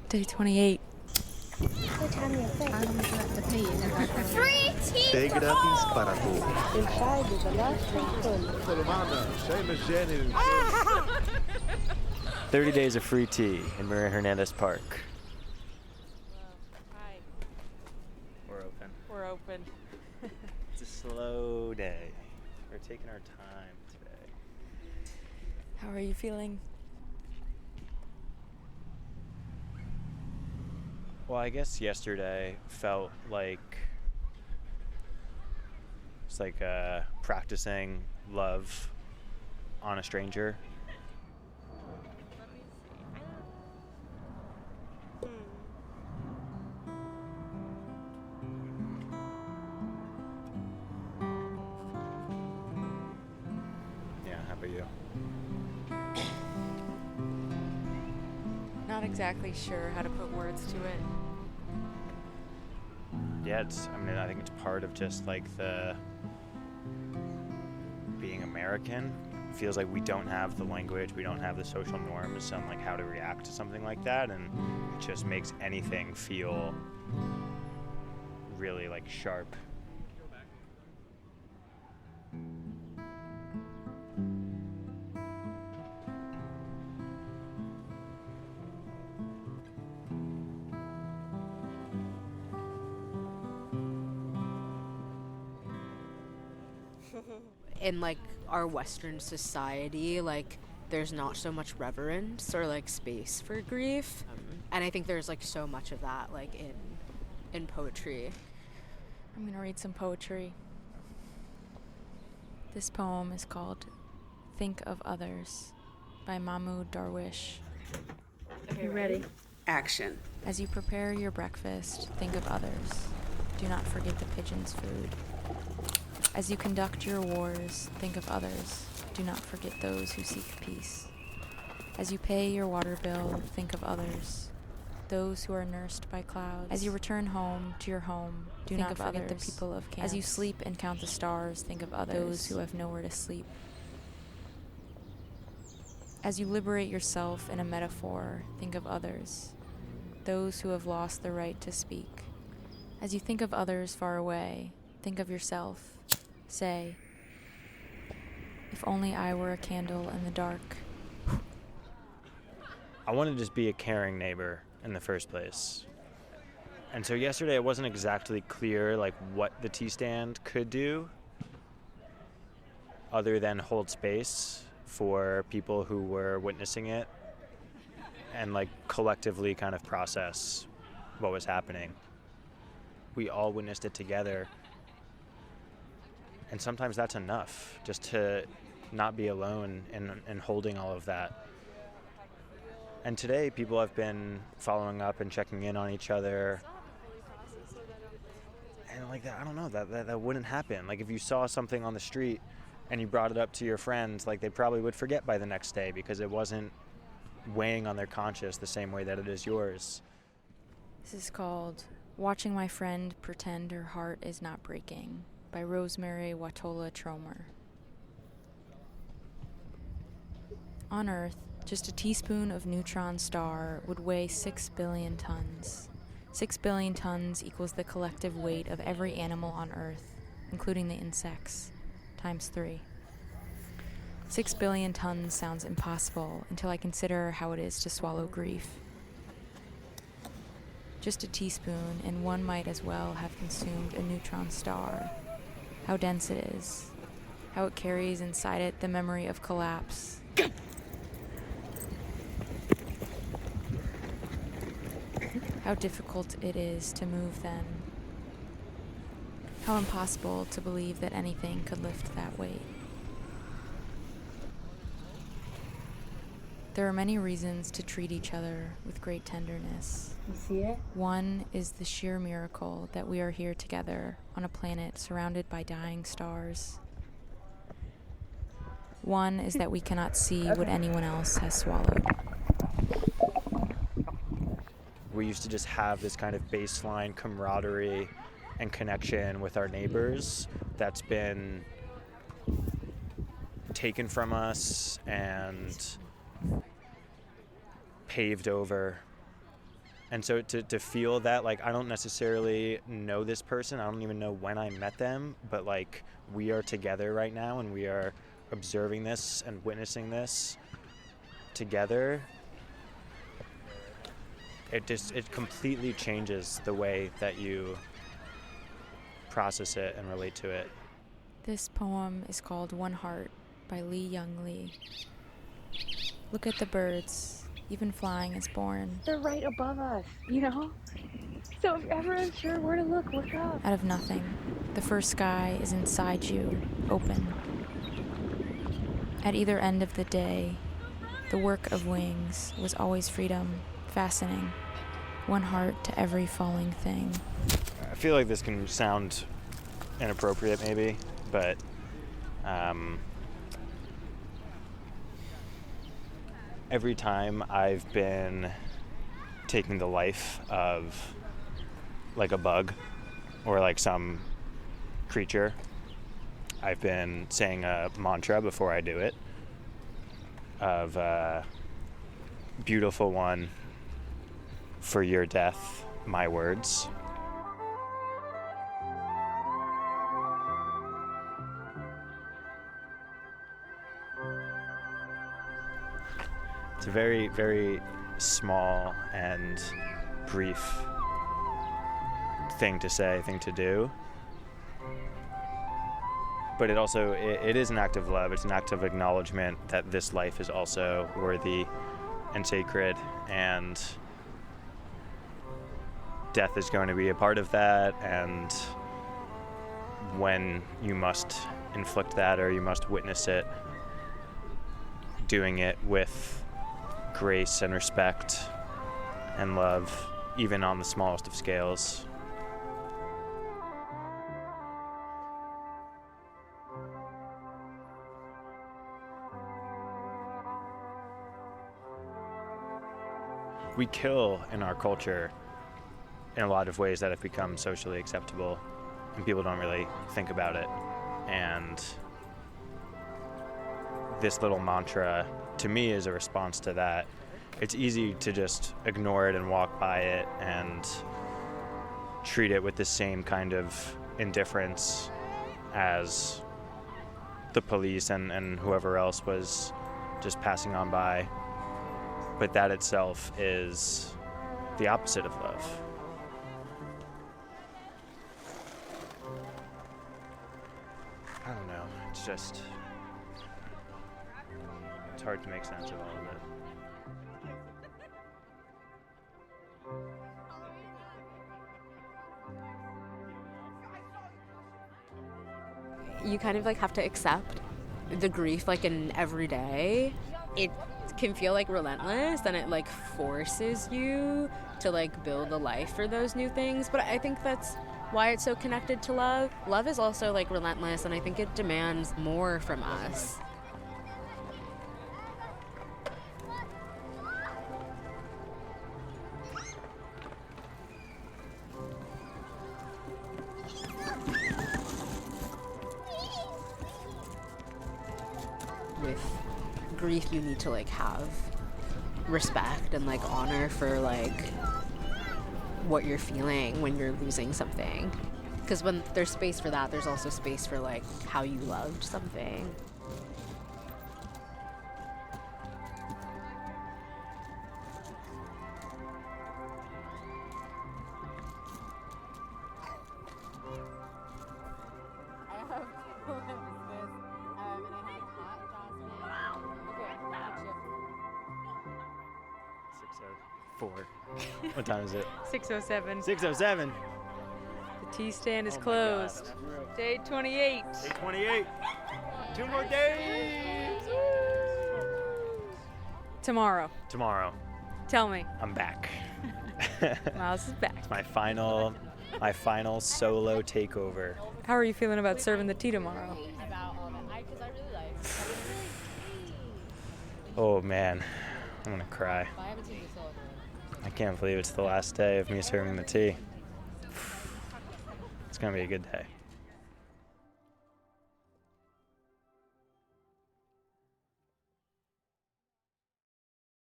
Day 28. Free tea Twee for gratis all! para todos. 30 days of free tea in Maria Hernandez Park. Hi. We're open. We're open. It's a slow day. We're taking our time today. How are you feeling? Well, I guess yesterday felt like it's like practicing love on a stranger. Yeah, how about you? Not exactly sure how to put words to it. Yeah, I think it's part of just like the being American. It feels like we don't have the language, we don't have the social norms on like how to react to something like that, and it just makes anything feel really like sharp. In like our Western society, like there's not so much reverence or like space for grief, and I think there's like so much of that like in poetry. I'm gonna read some poetry. This poem is called Think of Others by Mahmoud Darwish. Okay, ready? Action. As you prepare your breakfast, think of others. Do not forget the pigeon's food. As you conduct your wars, think of others. Do not forget those who seek peace. As you pay your water bill, think of others. Those who are nursed by clouds. As you return home to your home, do not forget the people of camps. As you sleep and count the stars, think of others. Those who have nowhere to sleep. As you liberate yourself in a metaphor, think of others. Those who have lost the right to speak. As you think of others far away, think of yourself. Say, if only I were a candle in the dark. I want to just be a caring neighbor in the first place. And so yesterday it wasn't exactly clear like what the tea stand could do other than hold space for people who were witnessing it and like collectively kind of process what was happening. We all witnessed it together. And sometimes that's enough, just to not be alone in holding all of that. And today, people have been following up and checking in on each other. And like that, I don't know, that wouldn't happen. Like if you saw something on the street and you brought it up to your friends, like they probably would forget by the next day because it wasn't weighing on their conscience the same way that it is yours. This is called Watching My Friend Pretend Her Heart Is Not Breaking by Rosemerry Wahtola Trommer. On Earth, just a teaspoon of neutron star would weigh 6 billion tons. 6 billion tons equals the collective weight of every animal on Earth, including the insects, times 3. 6 billion tons sounds impossible until I consider how it is to swallow grief. Just a teaspoon, and one might as well have consumed a neutron star. How dense it is, how it carries inside it the memory of collapse. How difficult it is to move then. How impossible to believe that anything could lift that weight. There are many reasons to treat each other with great tenderness. You see it? One is the sheer miracle that we are here together on a planet surrounded by dying stars. One is that we cannot see what anyone else has swallowed. We used to just have this kind of baseline camaraderie and connection with our neighbors that's been taken from us and paved over And so to feel that, like, I don't necessarily know this person, I don't even know when I met them, but like we are together right now and we are observing this and witnessing this together, it completely changes the way that you process it and relate to it. This poem is called One Heart by Lee Young Lee. Look at the birds. Even flying is born. They're right above us, you know? So if you're ever unsure where to look up. Out of nothing, the first sky is inside you, open. At either end of the day, the work of wings was always freedom, fastening. One heart to every falling thing. I feel like this can sound inappropriate maybe, but every time I've been taking the life of like a bug or like some creature, I've been saying a mantra before I do it of beautiful one, for your death, my words. It's a very, very small and brief thing to say, thing to do. But it also, it is an act of love. It's an act of acknowledgement that this life is also worthy and sacred, and death is going to be a part of that, and when you must inflict that or you must witness it, doing it with grace and respect and love, even on the smallest of scales. We kill in our culture in a lot of ways that have become socially acceptable, and people don't really think about it. And this little mantra, to me, is a response to that. It's easy to just ignore it and walk by it and treat it with the same kind of indifference as the police and whoever else was just passing on by. But that itself is the opposite of love. I don't know, it's just, it's hard to make sense of all of it. You kind of like have to accept the grief like in every day. It can feel like relentless, and it like forces you to like build a life for those new things. But I think that's why it's so connected to love. Love is also like relentless, and I think it demands more from us. With grief, you need to like have respect and like honor for like what you're feeling when you're losing something, because when there's space for that, there's also space for like how you loved something. What time is it? 6:07. 6:07. The tea stand is Oh my closed. God. Day 28. Day 28. 2 more days. Tomorrow. Tomorrow, Tell me. I'm back. Miles is back. my final solo takeover. How are you feeling about serving the tea tomorrow? Oh man, I'm gonna cry. I can't believe it's the last day of me serving the tea. It's gonna be a good day.